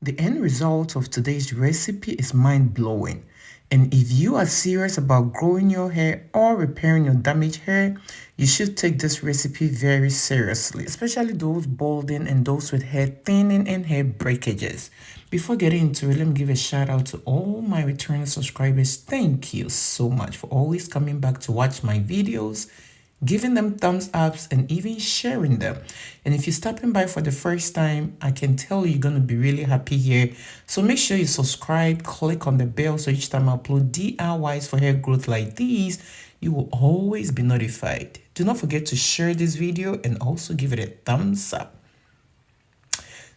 The end result of today's recipe is mind-blowing. And if you are serious about growing your hair or repairing your damaged hair, you should take this recipe very seriously, especially those balding and those with hair thinning and hair breakages. Before getting into it, let me give a shout out to all my returning subscribers. Thank you so much for always coming back to watch my videos, giving them thumbs ups, and even sharing them. And if you're stopping by for the first time, I can tell you're going to be really happy here. So make sure you subscribe, click on the bell so each time I upload DIYs for hair growth like these, you will always be notified. Do not forget to share this video and also give it a thumbs up.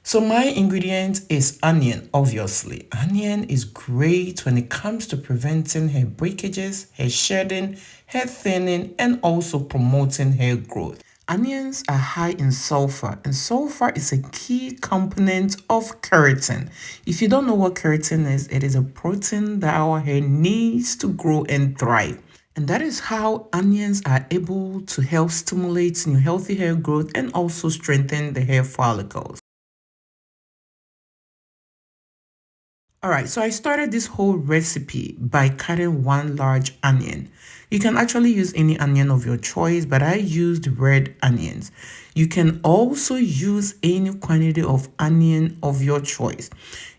So my ingredient is onion, obviously. Onion is great when it comes to preventing hair breakages, hair shedding, hair thinning, and also promoting hair growth. Onions are high in sulfur, and sulfur is a key component of keratin. If you don't know what keratin is, it is a protein that our hair needs to grow and thrive. And that is how onions are able to help stimulate new healthy hair growth and also strengthen the hair follicles. All right, so I started this whole recipe by cutting one large onion. You can actually use any onion of your choice, but I used red onions. You can also use any quantity of onion of your choice.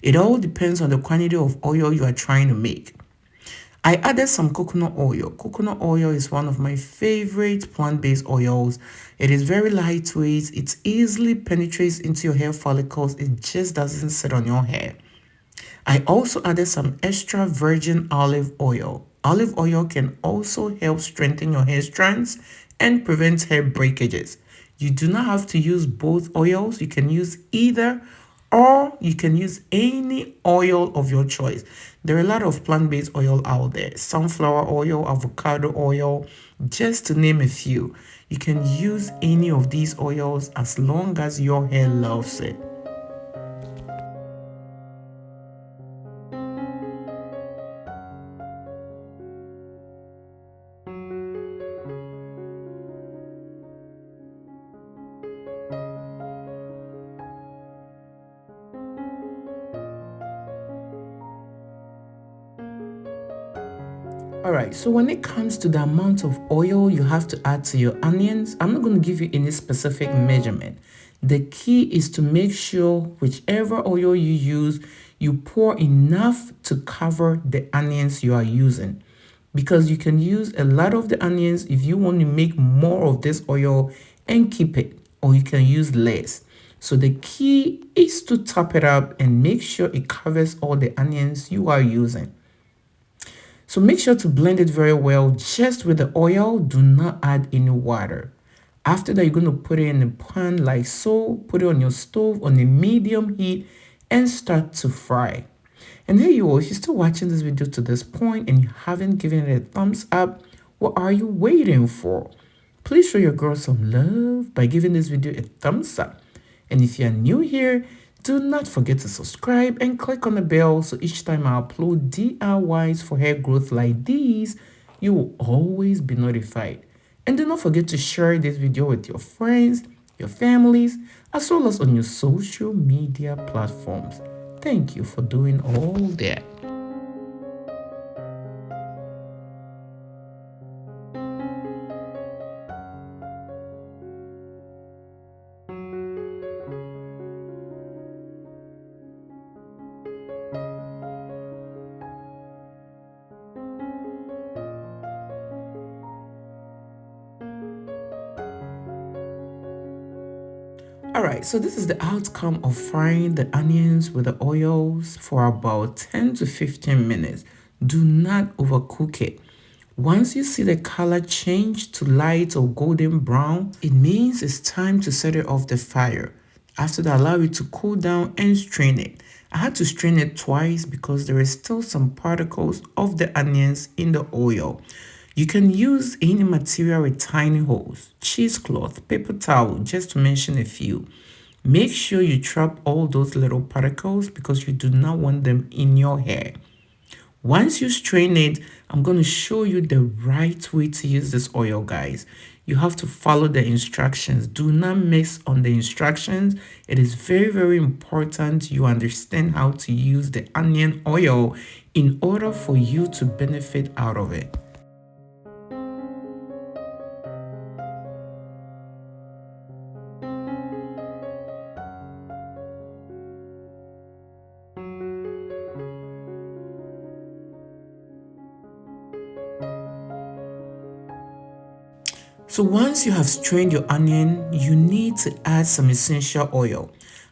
It all depends on the quantity of oil you are trying to make. I added some coconut oil. Coconut oil is one of my favorite plant-based oils. It is very lightweight. It easily penetrates into your hair follicles. It just doesn't sit on your hair. I also added some extra virgin olive oil. Olive oil can also help strengthen your hair strands and prevent hair breakages. You do not have to use both oils. You can use either, or you can use any oil of your choice. There are a lot of plant-based oil out there. Sunflower oil, avocado oil, just to name a few. You can use any of these oils as long as your hair loves it. All right, so when it comes to the amount of oil you have to add to your onions, I'm not going to give you any specific measurement. The key is to make sure whichever oil you use, you pour enough to cover the onions you are using. Because you can use a lot of the onions if you want to make more of this oil and keep it, or you can use less. So the key is to top it up and make sure it covers all the onions you are using. So make sure to blend it very well just with the oil. Do not add any water. After that, you're going to put it in a pan like so. Put it on your stove on a medium heat and start to fry. And there you are. If you're still watching this video to this point and you haven't given it a thumbs up, what are you waiting for? Please show your girl some love by giving this video a thumbs up. And if you're new here, do not forget to subscribe and click on the bell so each time I upload DIYs for hair growth like these, you will always be notified. And do not forget to share this video with your friends, your families, as well as on your social media platforms. Thank you for doing all that. All right, so this is the outcome of frying the onions with the oils for about 10 to 15 minutes. Do not overcook it. Once you see the color change to light or golden brown, it means it's time to set it off the fire. After that, allow it to cool down and strain it. I had to strain it twice because there is still some particles of the onions in the oil. You can use any material with tiny holes, cheesecloth, paper towel, just to mention a few. Make sure you trap all those little particles because you do not want them in your hair. Once you strain it, I'm going to show you the right way to use this oil, guys. You have to follow the instructions. Do not miss on the instructions. It is very, very important you understand how to use the onion oil in order for you to benefit out of it. So once you have strained your onion, you need to add some essential oil.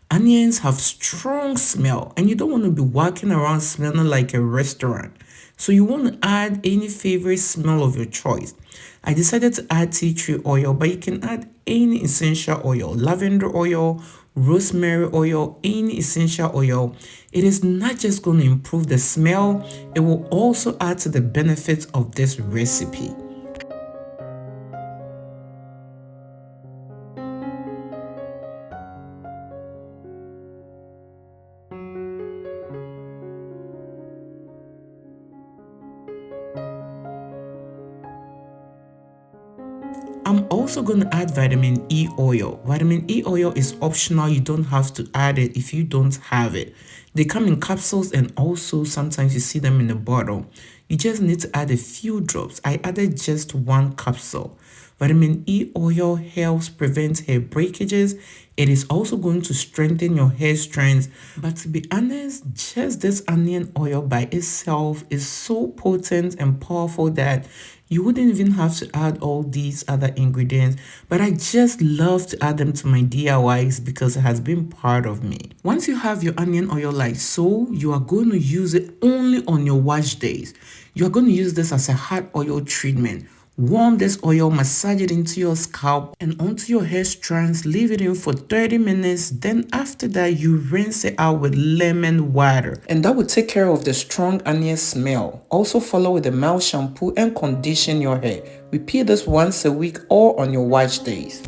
Onions have strong smell and you don't want to be walking around smelling like a restaurant. So you want to add any favorite smell of your choice. I decided to add tea tree oil, but you can add any essential oil, lavender oil, rosemary oil, any essential oil. It is not just going to improve the smell, it will also add to the benefits of this recipe. I'm also going to add vitamin E oil. Vitamin E oil is optional. You don't have to add it if you don't have it. They come in capsules and also sometimes you see them in a bottle. You just need to add a few drops. I added just one capsule. Vitamin E oil helps prevent hair breakages. It is also going to strengthen your hair strands. But to be honest, just this onion oil by itself is so potent and powerful that you wouldn't even have to add all these other ingredients, but I just love to add them to my DIYs because it has been part of me. Once you have your onion oil like so, you are going to use it only on your wash days. You are going to use this as a hot oil treatment. Warm this oil, massage it into your scalp and onto your hair strands, leave it in for 30 minutes. Then after that, you rinse it out with lemon water. And that will take care of the strong onion smell. Also follow with a mild shampoo and condition your hair. Repeat this once a week or on your wash days.